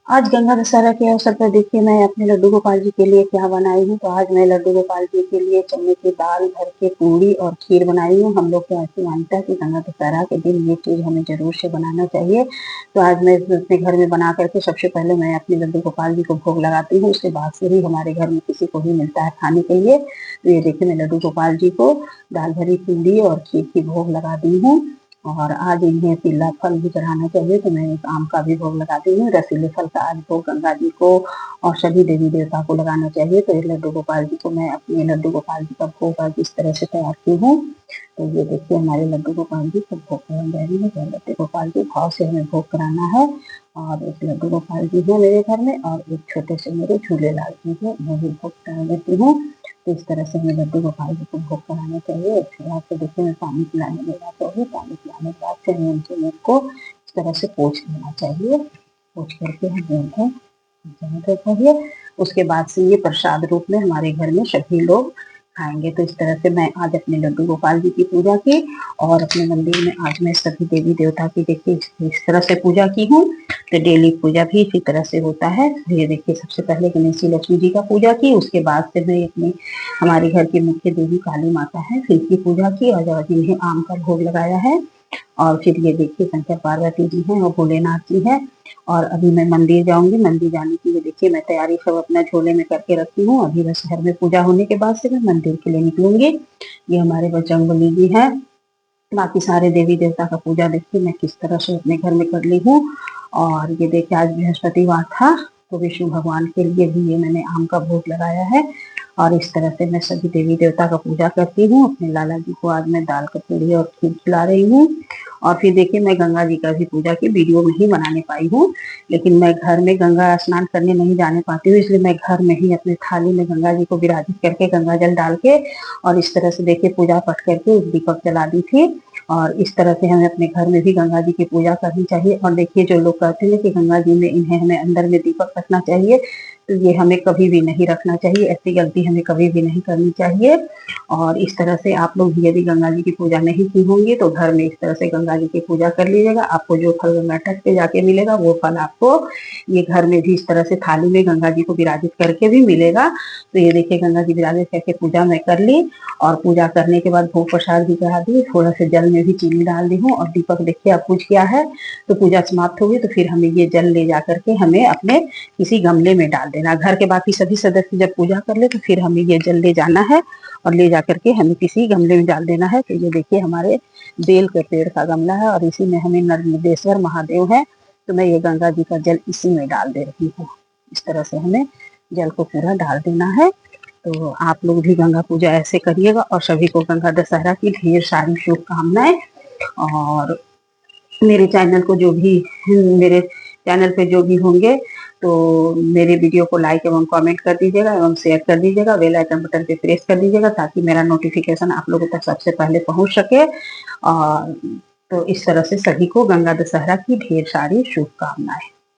आज गंगा दशहरा के अवसर पर देखिए मैं अपने लड्डू गोपाल जी के लिए क्या बनाई हूँ। तो आज मैं लड्डू गोपाल जी के लिए चने की दाल भर के पूड़ी और खीर बनाई हूँ। हम लोग को ऐसी मान्यता है कि गंगा दशहरा के दिन ये चीज़ हमें ज़रूर से बनाना चाहिए। तो आज मैं अपने घर में बना करके सबसे पहले मैं अपने लड्डू गोपाल जी को भोग लगाती हूँ। उसके बाद से ही हमारे घर में किसी को भी मिलता है खाने के लिए। तो ये देखिए मैं लड्डू गोपाल जी को दाल भरी पूड़ी और खीर की भोग लगा दी हूँ। और आज इन्हें पीला फल भी चढ़ाना चाहिए, तो मैं एक आम का भी भोग लगाती हूँ। रसीले फल का आज भोग गंगा जी को और सभी देवी देवता को लगाना चाहिए। तो ये लड्डू गोपाल जी को मैं अपने लड्डू गोपाल जी का भोग आज इस तरह से तैयार की हूँ। तो ये देखिए हमारे लड्डू गोपाल जी को भोग कराने जा रही है। तो लड्डू गोपाल जी भाव से हमें भोग कराना है। और एक लड्डू गोपाल जी है मेरे घर में और एक छोटे से मेरे झूलेलाल जी है, मैं भी भोग करा देती हूँ। तो इस तरह से हमें लड्डू गोपाल जी को भोग कराना चाहिए। उसके बाद से देखिए मैं पानी पिलाने लगा चाहिए। पानी पिलाने के बाद से हमें उनके मुँह को इस तरह से पोंछ लेना चाहिए। पोंछ करके हमें उन्हें जाना चाहिए। उसके बाद से ये प्रसाद रूप में हमारे घर में सभी लोग खाएंगे। तो इस तरह से मैं आज अपने लड्डू गोपाल जी की पूजा की और अपने मंदिर में आज मैं सभी देवी देवता की देखिए इस तरह से पूजा की हूँ। तो डेली पूजा भी इसी तरह से होता है। ये देखिए सबसे पहले गणेश जी लक्ष्मी जी का पूजा की, उसके बाद से मैं अपने हमारे घर की मुख्य देवी काली माता है फिर की पूजा की और जिन्हें आम का भोग लगाया है। और फिर ये देखिए शंकर पार्वती जी हैं और भोलेनाथ जी हैं। और अभी मैं मंदिर जाऊंगी। मंदिर जाने की ये देखिए मैं तैयारी सब अपना झोले में करके रखी हूँ। अभी बस घर में पूजा होने के बाद से मैं मंदिर के लिए निकलूंगी। ये हमारे बजरंगबली जी हैं। बाकी सारे देवी देवता का पूजा देखिए मैं किस तरह से अपने घर में कर ली हूँ। और ये देखिए आज बृहस्पतिवार था, तो विष्णु भगवान के लिए भी ये मैंने आम का भोग लगाया है। और इस तरह से मैं सभी देवी देवता का पूजा करती हूँ। अपने लाला जी को आज मैं दाल कचौड़ी और खीर खिला रही हूँ। और फिर देखिए मैं गंगा जी का भी पूजा की वीडियो नहीं बनाने पाई हूँ, लेकिन मैं घर में गंगा स्नान करने नहीं जाने पाती हूँ, इसलिए मैं घर में ही अपने थाली में गंगा जी को विराजित करके गंगा जल डाल के और इस तरह से देखिए पूजा पाठ करके दीपक जला दी थी। और इस तरह से हमें अपने घर में भी गंगा जी की पूजा करनी चाहिए। और देखिए जो लोग कहते हैं कि गंगा जी में इन्हें हमें अंदर में दीपक रखना चाहिए, तो ये हमें कभी भी नहीं रखना चाहिए। ऐसी गलती हमें कभी भी नहीं करनी चाहिए। और इस तरह से आप लोग भी यदि गंगा जी की पूजा नहीं की होंगी तो घर में इस तरह से गंगा जी की पूजा कर लीजिएगा। आपको जो फल गंगा तट पे जाके मिलेगा वो फल आपको ये घर में भी इस तरह से थाली में गंगा जी को विराजित करके भी मिलेगा। तो ये देखिए गंगा जी विराजित करके पूजा मैं कर ली और पूजा करने के बाद भोग प्रसाद भी चढ़ा दी। थोड़ा सा जल में भी चीनी डाल दी हूँ और दीपक देखिए अब बुझ गया है। तो पूजा समाप्त होगी तो फिर हमें ये जल ले जा करके हमें अपने किसी गमले में डाल देना। घर के बाकी सभी सदस्य जब पूजा कर ले तो फिर हमें ये जल ले जाना है और ले जा करके हमें किसी गमले में डाल देना है। तो ये देखिए हमारे बेल के पेड़ का गमला है और इसी में हमें नर्मदेश्वर महादेव है। तो मैं ये गंगा जी का जल इसी में डाल दे रही हूँ। इस तरह से हमें जल को पूरा डाल देना है। तो आप लोग भी गंगा पूजा ऐसे करिएगा और सभी को गंगा दशहरा की ढेर सारी शुभकामनाएं। और मेरे चैनल को जो भी मेरे चैनल पे जो भी होंगे तो मेरे वीडियो को लाइक एवं कमेंट कर दीजिएगा एवं शेयर कर दीजिएगा। बेल आइकन बटन पे प्रेस कर दीजिएगा ताकि मेरा नोटिफिकेशन आप लोगों तक सबसे पहले पहुंच सके। और तो इस तरह से सभी को गंगा दशहरा की ढेर सारी शुभकामनाएं।